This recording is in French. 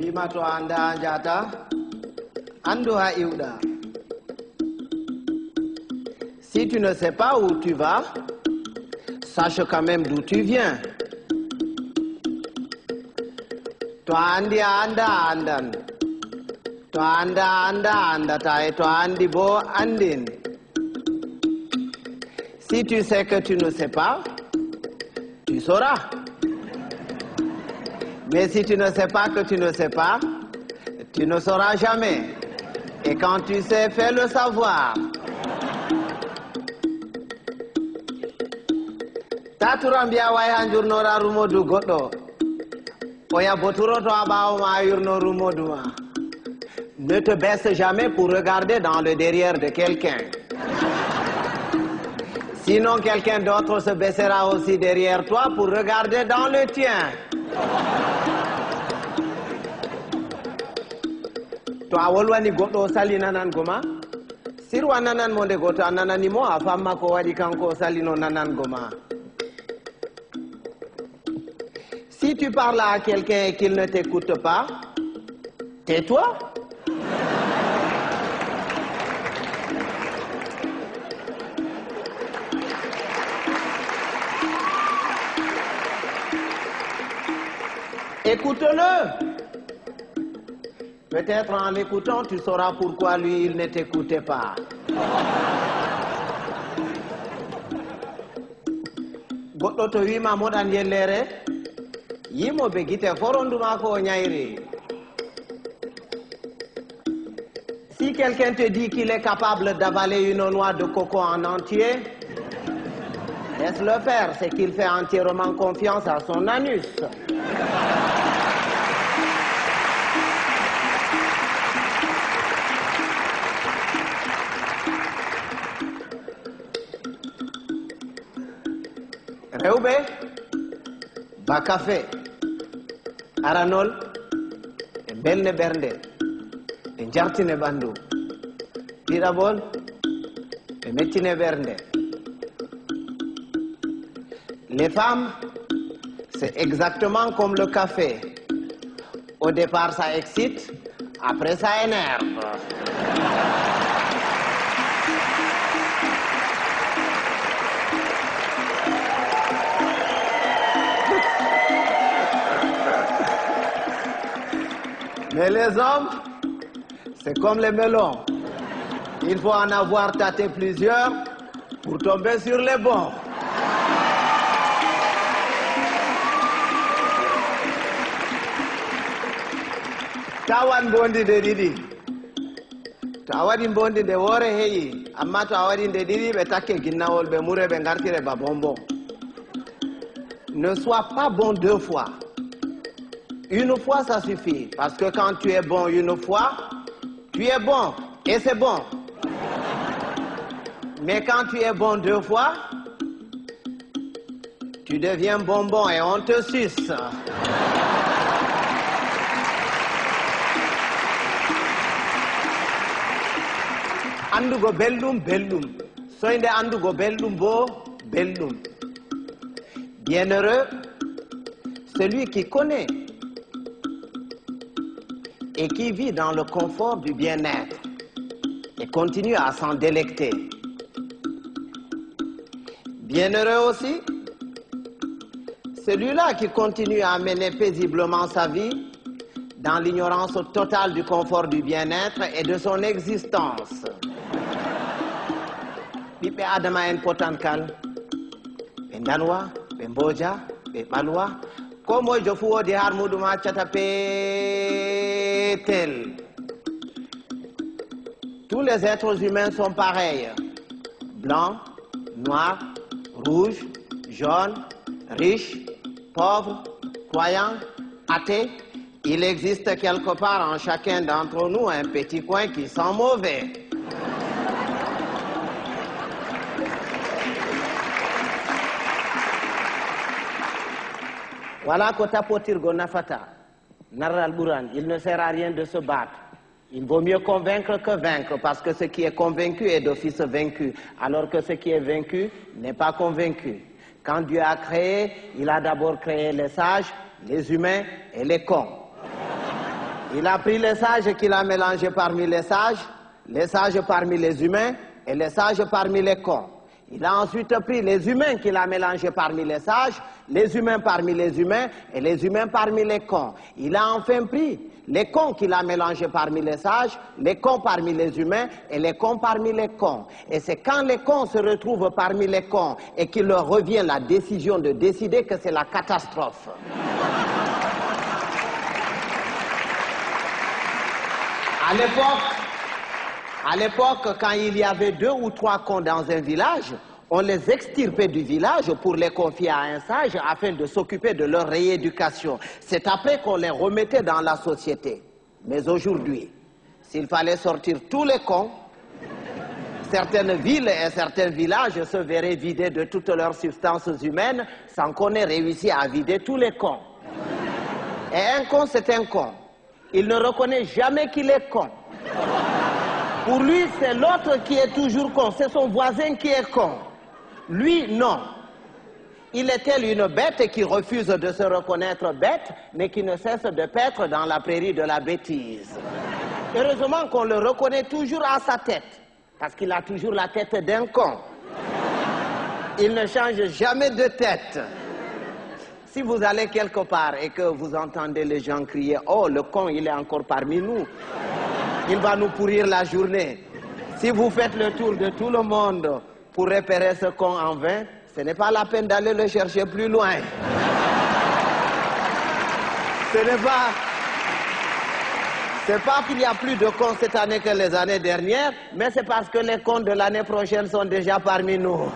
Bimato anda jata, ando ha iuda. Si tu ne sais pas où tu vas, sache quand même d'où tu viens. To andi anda andan. To anda anda andata et to andi bo andin. Si tu sais que tu ne sais pas, tu sauras. Mais si tu ne sais pas que tu ne sais pas, tu ne sauras jamais. Et quand tu sais, fais le savoir. Taturambia waya njurnora rumodu godo. Oya boturo to abawo ma yurno rumodu ma. Ne te baisse jamais pour regarder dans le derrière de quelqu'un. Sinon quelqu'un d'autre se baissera aussi derrière toi pour regarder dans le tien. To awolwani goɗɗo sali nanan goma sirwa nanan mo nde goto a nananimo a famma ko waɗi kanko salino nanan goma. Si tu parles à quelqu'un et qu'il ne t'écoute pas, tais-toi. Écoute-le. Peut-être en l'écoutant, tu sauras pourquoi lui, il ne t'écoutait pas. Goɗɗo to wima moɗan yellere, yimoɓe guite foronduma ko ñayri. Si quelqu'un te dit qu'il est capable d'avaler une noix de coco en entier, laisse-le faire, c'est qu'il fait entièrement confiance à son anus. Rewɓe ba café aranol e belne ɓernde e jartine ɓandu, ɗiɗaɓol e mettine ɓernde. Les femmes, c'est exactement comme le café. Au départ ça excite, après ça énerve. Mais les hommes, c'est comme les melons. Il faut en avoir tâté plusieurs pour tomber sur les bons. Tawan bondi de didi. Tawadi bondi de wore heyi. Amma tawadi de didi be takke ginnawol be mure be ngartire ba bonbon. Ne sois pas bon deux fois. Une fois, ça suffit. Parce que quand tu es bon une fois, tu es bon. Et c'est bon. Mais quand tu es bon deux fois, tu deviens bonbon et on te suce. Andugo bellum, bellum. Soinde andugo bellum bo, bellum. Bienheureux, celui qui connaît et qui vit dans le confort du bien-être et continue à s'en délecter. Bienheureux aussi, celui-là qui continue à mener paisiblement sa vie dans l'ignorance totale du confort du bien-être et de son existence. Ɓiɓɓe adama en potankal, ɓe danwa, ɓe mboja, ɓe ɓalwa, ko mojo fu wodi har muɗum accata petel. Tous les êtres humains sont pareils. Blancs, noirs, rouges, jaunes, riches, pauvres, croyants, athées. Il existe quelque part en chacun d'entre nous un petit coin qui sent mauvais. Voilà ko tapotirgo nafata. Narral Buran, il ne sert à rien de se battre. Il vaut mieux convaincre que vaincre, parce que ce qui est convaincu est d'office vaincu, alors que ce qui est vaincu n'est pas convaincu. Quand Dieu a créé, il a d'abord créé les sages, les humains et les cons. Il a pris les sages qu'il a mélangés parmi les sages parmi les humains et les sages parmi les cons. Il a ensuite pris les humains qu'il a mélangés parmi les humains parmi les humains et les humains parmi les cons. Il a enfin pris les cons qu'il a mélangés parmi les cons parmi les humains et les cons parmi les cons. Et c'est quand les cons se retrouvent parmi les cons et qu'il leur revient la décision de décider que c'est la catastrophe. À l'époque, quand il y avait 2 ou 3 cons dans un village, on les extirpait du village pour les confier à un sage afin de s'occuper de leur rééducation. C'est après qu'on les remettait dans la société. Mais aujourd'hui, s'il fallait sortir tous les cons, certaines villes et certains villages se verraient vidés de toutes leurs substances humaines sans qu'on ait réussi à vider tous les cons. Et un con, c'est un con. Il ne reconnaît jamais qu'il est con. Pour lui, c'est l'autre qui est toujours con. C'est son voisin qui est con. Lui, non. Il est tel une bête qui refuse de se reconnaître bête, mais qui ne cesse de paître dans la prairie de la bêtise. Heureusement qu'on le reconnaît toujours à sa tête, parce qu'il a toujours la tête d'un con. Il ne change jamais de tête. Si vous allez quelque part et que vous entendez les gens crier « Oh, le con, il est encore parmi nous », il va nous pourrir la journée. Si vous faites le tour de tout le monde pour repérer ce con en vain, ce n'est pas la peine d'aller le chercher plus loin. C'est pas qu'il y a plus de cons cette année que les années dernières, mais c'est parce que les cons de l'année prochaine sont déjà parmi nous.